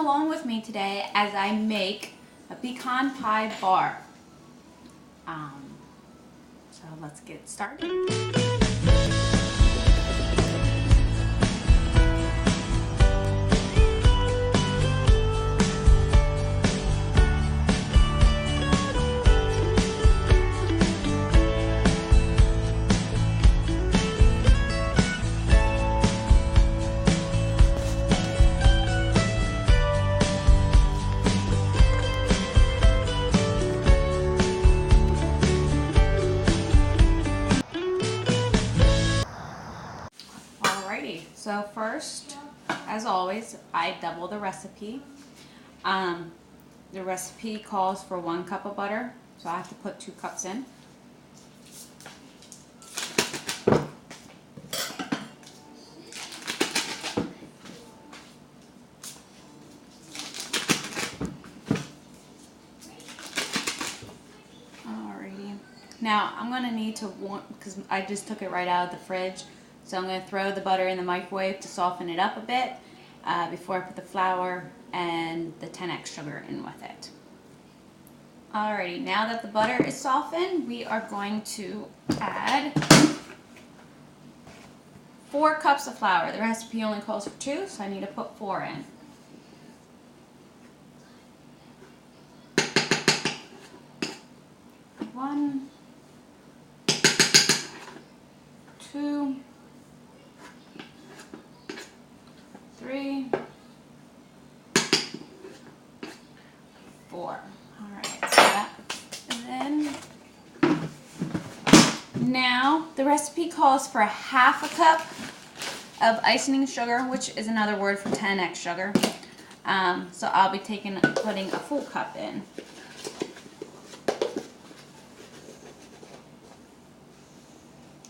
along with me today as I make a pecan pie bar. So let's get started. So first, as always, I double the recipe. The recipe calls for 1 cup of butter, so I have to put 2 cups in. Alrighty. Now I'm going to need to because I just took it right out of the fridge. So I'm going to throw the butter in the microwave to soften it up a bit before I put the flour and the 10x sugar in with it. Alrighty, now that the butter is softened, we are going to add 4 cups of flour. The recipe only calls for 2, so I need to put 4 in. One, 2, 3, 4. Alright, so that, and then now the recipe calls for 1/2 cup of icing sugar, which is another word for 10x sugar. So I'll be putting a full cup in.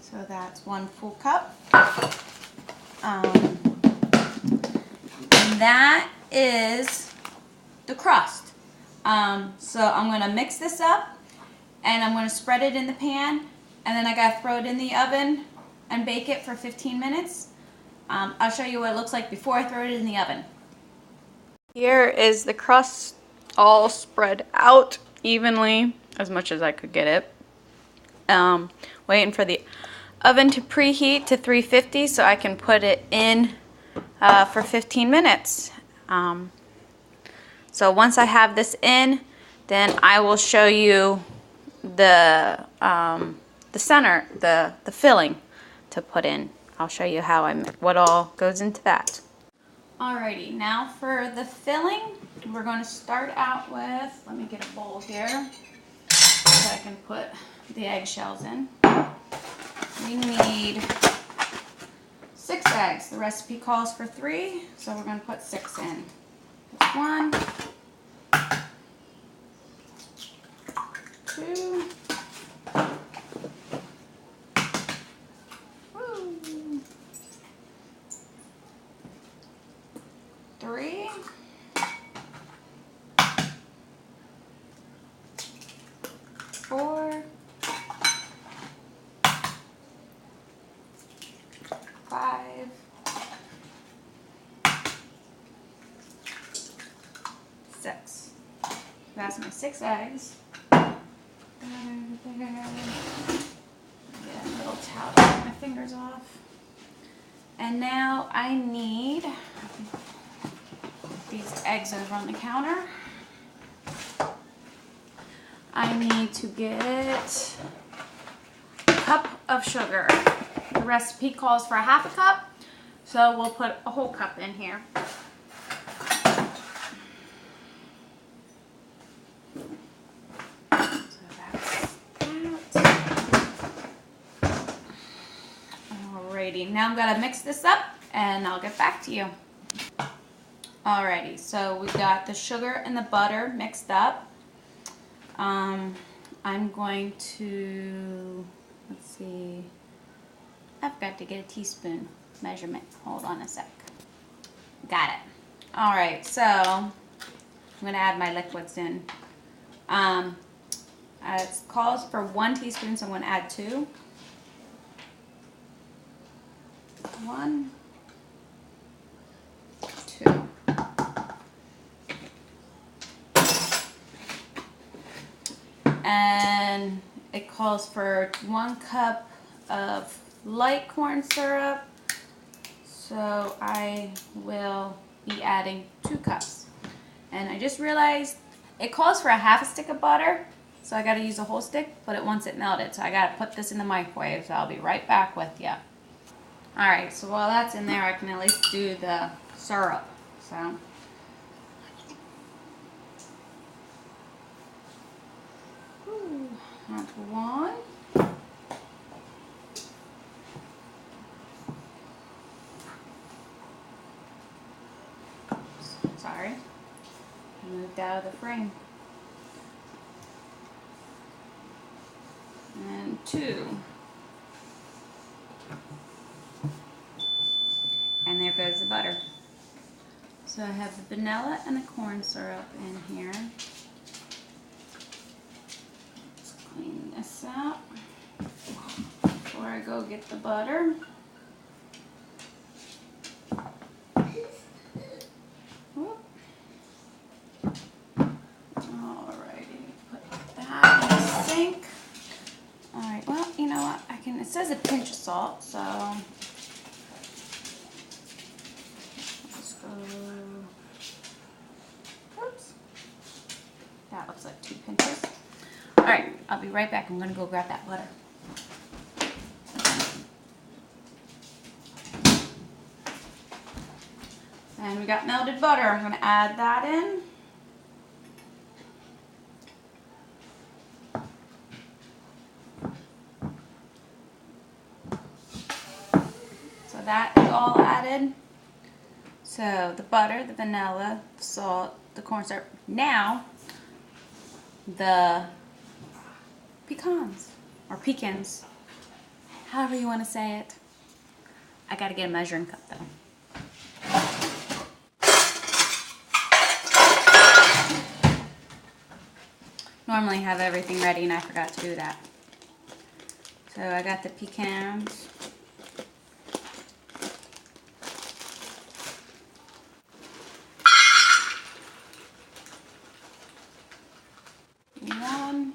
So that's 1 full cup. That is the crust. So I'm going to mix this up and I'm going to spread it in the pan, and then I got to throw it in the oven and bake it for 15 minutes. I'll show you what it looks like before I throw it in the oven. Here is the crust all spread out evenly as much as I could get it. Waiting for the oven to preheat to 350 so I can put it in for 15 minutes. So once I have this in, then I will show you the center, the filling to put in. I'll show you what all goes into that. Alrighty, now for the filling, we're going to start out with, let me get a bowl here so I can put the eggshells in. We need 6 eggs. The recipe calls for 3, so we're going to put 6 in. 1, 2, 3, 4, 5, 6. That's my 6 eggs. Get a little towel to get my fingers off. And now I need these eggs over on the counter. I need to get a cup of sugar. The recipe calls for 1/2 cup, so we'll put a whole cup in here. So that's that. Alrighty, now I'm gonna mix this up and I'll get back to you. Alrighty, so we got the sugar and the butter mixed up. I'm going to, let's see, I've got to get a teaspoon measurement. Hold on a sec. Got it. Alright, so I'm going to add my liquids in. It calls for 1 teaspoon, so I'm going to add 2. 1, 2. and it calls for 1 cup of light corn syrup, so I will be adding 2 cups. And I just realized it calls for a half a stick of butter, so I got to use a whole stick, but it wants it melted, so I got to put this in the microwave, so I'll be right back with you. Alright, so while that's in there, I can at least do the syrup. So that's 1. Oops, sorry, I moved out of the frame. And 2. And there goes the butter. So I have the vanilla and the corn syrup in here. Let's clean this up before I go get the butter. Alrighty, put that in the sink. Alright, well, you know what? It says a pinch of salt, so let's go. Oops. That looks like 2 pinches. Alright, I'll be right back. I'm going to go grab that butter. And we got melted butter. I'm going to add that in. So that is all added. So the butter, the vanilla, the salt, the corn syrup. Now the pecans, or pecans, however you want to say it. I got to get a measuring cup though. Normally have everything ready and I forgot to do that. So I got the pecans. One.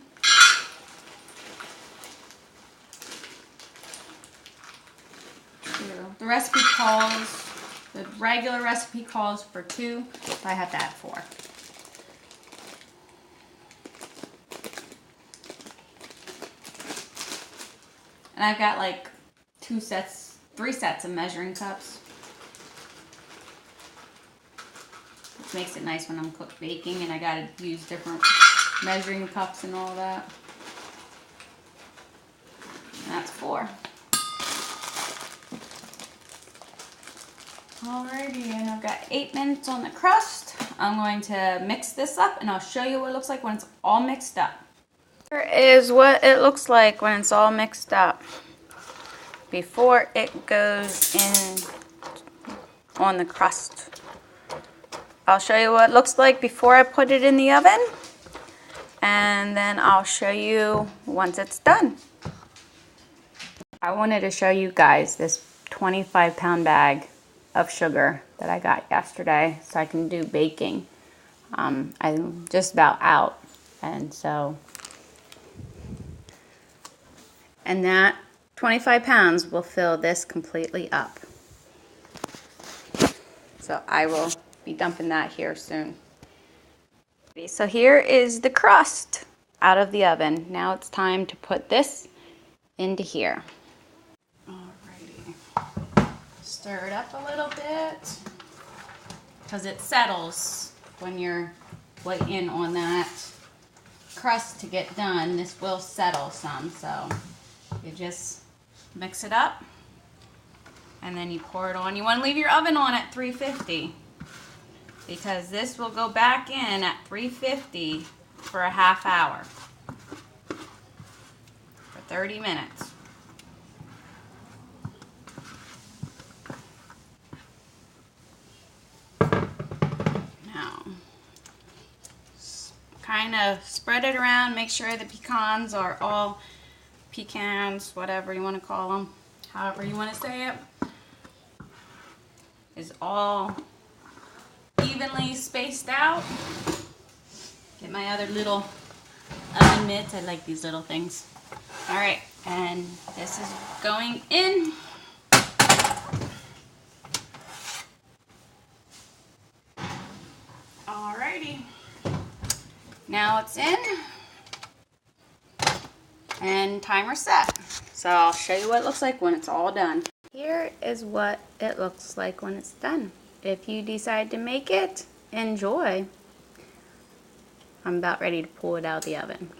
Two. The regular recipe calls for 2, so I have to add 4. And I've got like 3 sets of measuring cups. Which makes it nice when I'm baking and I gotta use different measuring cups and all that. And that's 4. Alrighty, and I've got 8 minutes on the crust. I'm going to mix this up and I'll show you what it looks like when it's all mixed up. Here is what it looks like when it's all mixed up before it goes in on the crust. I'll show you what it looks like before I put it in the oven, and then I'll show you once it's done. I wanted to show you guys this 25-pound bag of sugar that I got yesterday so I can do baking. I'm just about out, and that 25 pounds will fill this completely up. So I will be dumping that here soon. So here is the crust out of the oven. Now it's time to put this into here. Alrighty. Stir it up a little bit because it settles when you're waiting on that crust to get done. This will settle some, so you just mix it up and then you pour it on. You want to leave your oven on at 350 because this will go back in at 350 for a half hour, for 30 minutes. Now, kind of spread it around, make sure the pecans are all pecans, whatever you want to call them, however you want to say it, is all evenly spaced out. Get my other little oven mine mitts. I like these little things. All right, and this is going in. Alrighty, now it's in, and timer set. So I'll show you what it looks like when it's all done. Here is what it looks like when it's done. If you decide to make it, enjoy. I'm about ready to pull it out of the oven.